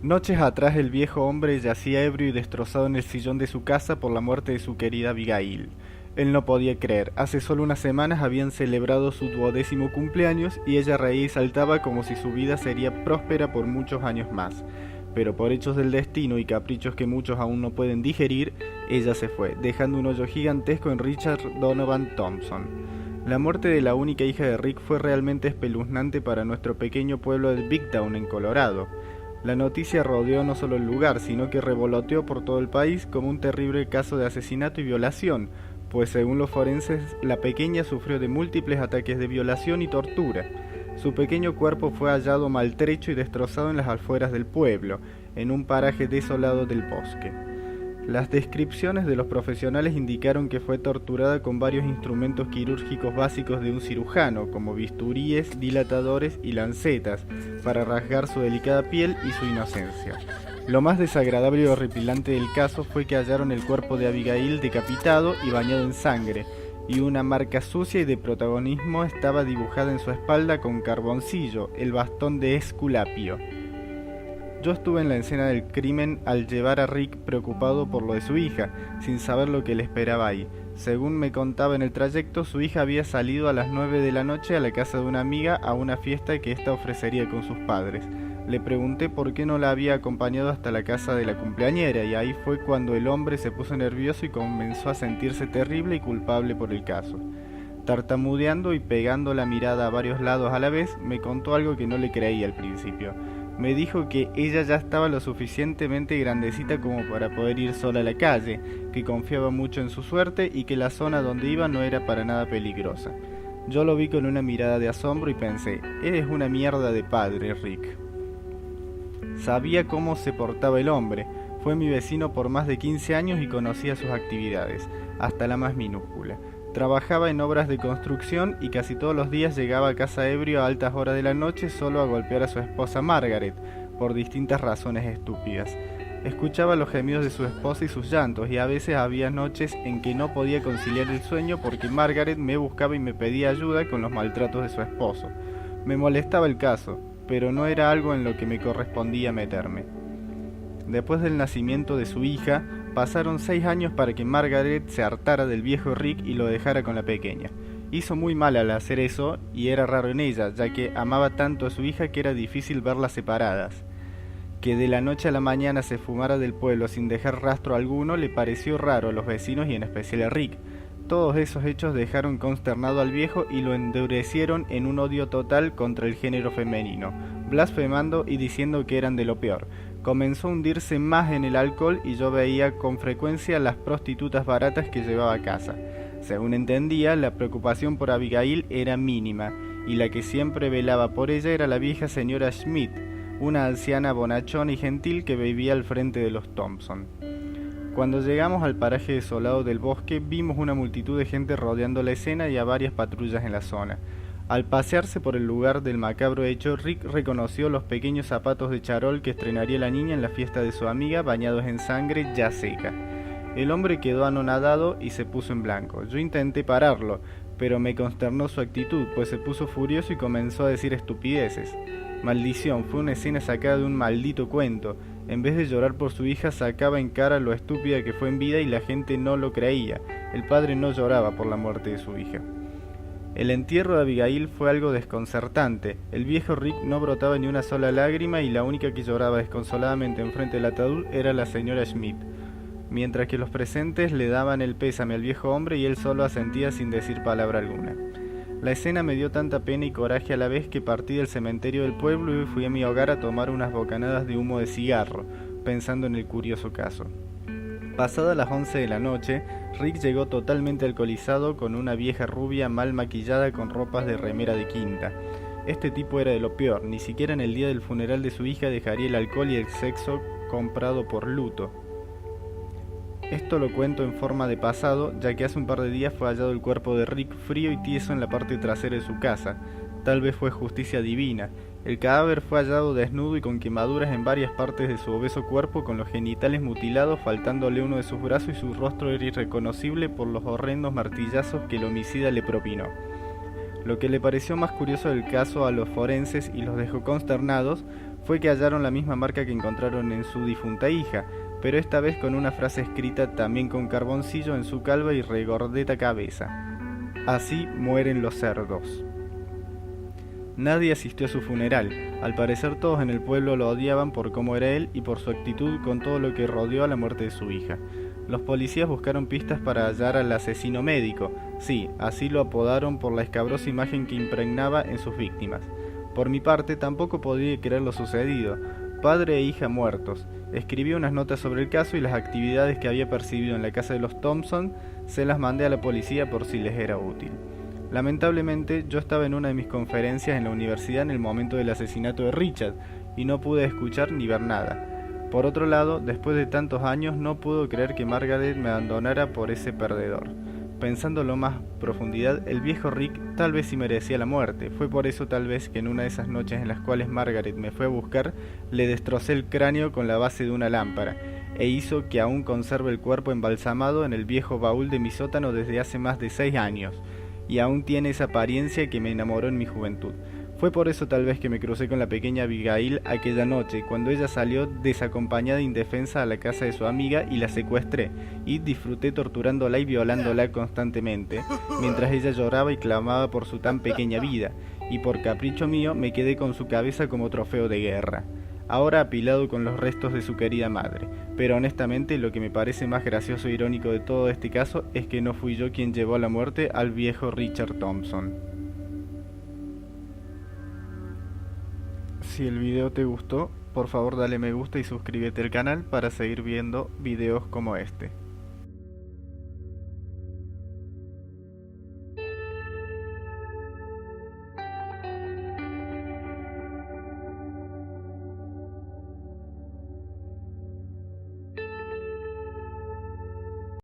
Noches atrás el viejo hombre yacía ebrio y destrozado en el sillón de su casa por la muerte de su querida Abigail. Él no podía creer, hace solo unas semanas habían celebrado su 12º cumpleaños y ella reía y saltaba como si su vida sería próspera por muchos años más. Pero por hechos del destino y caprichos que muchos aún no pueden digerir, ella se fue, dejando un hoyo gigantesco en Richard Donovan Thompson. La muerte de la única hija de Rick fue realmente espeluznante para nuestro pequeño pueblo de Big Town en Colorado. La noticia rodeó no solo el lugar, sino que revoloteó por todo el país como un terrible caso de asesinato y violación, pues según los forenses, la pequeña sufrió de múltiples ataques de violación y tortura. Su pequeño cuerpo fue hallado maltrecho y destrozado en las afueras del pueblo, en un paraje desolado del bosque. Las descripciones de los profesionales indicaron que fue torturada con varios instrumentos quirúrgicos básicos de un cirujano, como bisturíes, dilatadores y lancetas, para rasgar su delicada piel y su inocencia. Lo más desagradable y horripilante del caso fue que hallaron el cuerpo de Abigail decapitado y bañado en sangre, y una marca sucia y de protagonismo estaba dibujada en su espalda con carboncillo, el bastón de Esculapio. Yo estuve en la escena del crimen al llevar a Rick preocupado por lo de su hija, sin saber lo que le esperaba ahí. Según me contaba en el trayecto, su hija había salido a las 9 de la noche a la casa de una amiga a una fiesta que ésta ofrecería con sus padres. Le pregunté por qué no la había acompañado hasta la casa de la cumpleañera y ahí fue cuando el hombre se puso nervioso y comenzó a sentirse terrible y culpable por el caso. Tartamudeando y pegando la mirada a varios lados a la vez, me contó algo que no le creí al principio. Me dijo que ella ya estaba lo suficientemente grandecita como para poder ir sola a la calle, que confiaba mucho en su suerte y que la zona donde iba no era para nada peligrosa. Yo lo vi con una mirada de asombro y pensé, eres una mierda de padre, Rick. Sabía cómo se portaba el hombre, fue mi vecino por más de 15 años y conocía sus actividades, hasta la más minúscula. Trabajaba en obras de construcción y casi todos los días llegaba a casa ebrio a altas horas de la noche solo a golpear a su esposa Margaret, por distintas razones estúpidas. Escuchaba los gemidos de su esposa y sus llantos, y a veces había noches en que no podía conciliar el sueño porque Margaret me buscaba y me pedía ayuda con los maltratos de su esposo. Me molestaba el caso, pero no era algo en lo que me correspondía meterme. Después del nacimiento de su hija, pasaron 6 años para que Margaret se hartara del viejo Rick y lo dejara con la pequeña. Hizo muy mal al hacer eso, y era raro en ella, ya que amaba tanto a su hija que era difícil verlas separadas. Que de la noche a la mañana se fumara del pueblo sin dejar rastro alguno le pareció raro a los vecinos y en especial a Rick. Todos esos hechos dejaron consternado al viejo y lo endurecieron en un odio total contra el género femenino, blasfemando y diciendo que eran de lo peor. Comenzó a hundirse más en el alcohol y yo veía con frecuencia las prostitutas baratas que llevaba a casa. Según entendía, la preocupación por Abigail era mínima, y la que siempre velaba por ella era la vieja señora Schmidt, una anciana bonachona y gentil que vivía al frente de los Thompson. Cuando llegamos al paraje desolado del bosque, vimos una multitud de gente rodeando la escena y a varias patrullas en la zona. Al pasearse por el lugar del macabro hecho, Rick reconoció los pequeños zapatos de charol que estrenaría la niña en la fiesta de su amiga, bañados en sangre ya seca. El hombre quedó anonadado y se puso en blanco. Yo intenté pararlo, pero me consternó su actitud, pues se puso furioso y comenzó a decir estupideces. Maldición, fue una escena sacada de un maldito cuento. En vez de llorar por su hija, sacaba en cara lo estúpida que fue en vida y la gente no lo creía. El padre no lloraba por la muerte de su hija. El entierro de Abigail fue algo desconcertante. El viejo Rick no brotaba ni una sola lágrima y la única que lloraba desconsoladamente enfrente del ataúd era la señora Schmidt, mientras que los presentes le daban el pésame al viejo hombre y él solo asentía sin decir palabra alguna. La escena me dio tanta pena y coraje a la vez que partí del cementerio del pueblo y fui a mi hogar a tomar unas bocanadas de humo de cigarro, pensando en el curioso caso. Pasadas las 11 de la noche, Rick llegó totalmente alcoholizado con una vieja rubia mal maquillada con ropas de remera de quinta. Este tipo era de lo peor, ni siquiera en el día del funeral de su hija dejaría el alcohol y el sexo comprado por luto. Esto lo cuento en forma de pasado, ya que hace un par de días fue hallado el cuerpo de Rick frío y tieso en la parte trasera de su casa. Tal vez fue justicia divina. El cadáver fue hallado desnudo y con quemaduras en varias partes de su obeso cuerpo, con los genitales mutilados, faltándole uno de sus brazos y su rostro era irreconocible por los horrendos martillazos que el homicida le propinó. Lo que le pareció más curioso del caso a los forenses y los dejó consternados fue que hallaron la misma marca que encontraron en su difunta hija, pero esta vez con una frase escrita también con carboncillo en su calva y regordeta cabeza. Así mueren los cerdos. Nadie asistió a su funeral. Al parecer todos en el pueblo lo odiaban por cómo era él y por su actitud con todo lo que rodeó a la muerte de su hija. Los policías buscaron pistas para hallar al asesino médico. Sí, así lo apodaron por la escabrosa imagen que impregnaba en sus víctimas. Por mi parte, tampoco podía creer lo sucedido. Padre e hija muertos. Escribí unas notas sobre el caso y las actividades que había percibido en la casa de los Thompson se las mandé a la policía por si les era útil. Lamentablemente, yo estaba en una de mis conferencias en la universidad en el momento del asesinato de Richard y no pude escuchar ni ver nada. Por otro lado, después de tantos años, no puedo creer que Margaret me abandonara por ese perdedor. Pensándolo más profundidad, el viejo Rick tal vez sí merecía la muerte. Fue por eso tal vez que en una de esas noches en las cuales Margaret me fue a buscar, le destrocé el cráneo con la base de una lámpara, e hizo que aún conserve el cuerpo embalsamado en el viejo baúl de mi sótano desde hace más de 6 años, y aún tiene esa apariencia que me enamoró en mi juventud. Fue por eso tal vez que me crucé con la pequeña Abigail aquella noche, cuando ella salió desacompañada e indefensa a la casa de su amiga y la secuestré, y disfruté torturándola y violándola constantemente, mientras ella lloraba y clamaba por su tan pequeña vida, y por capricho mío me quedé con su cabeza como trofeo de guerra, ahora apilado con los restos de su querida madre. Pero honestamente lo que me parece más gracioso e irónico de todo este caso es que no fui yo quien llevó a la muerte al viejo Richard Thompson. Si el video te gustó, por favor dale me gusta y suscríbete al canal para seguir viendo videos como este.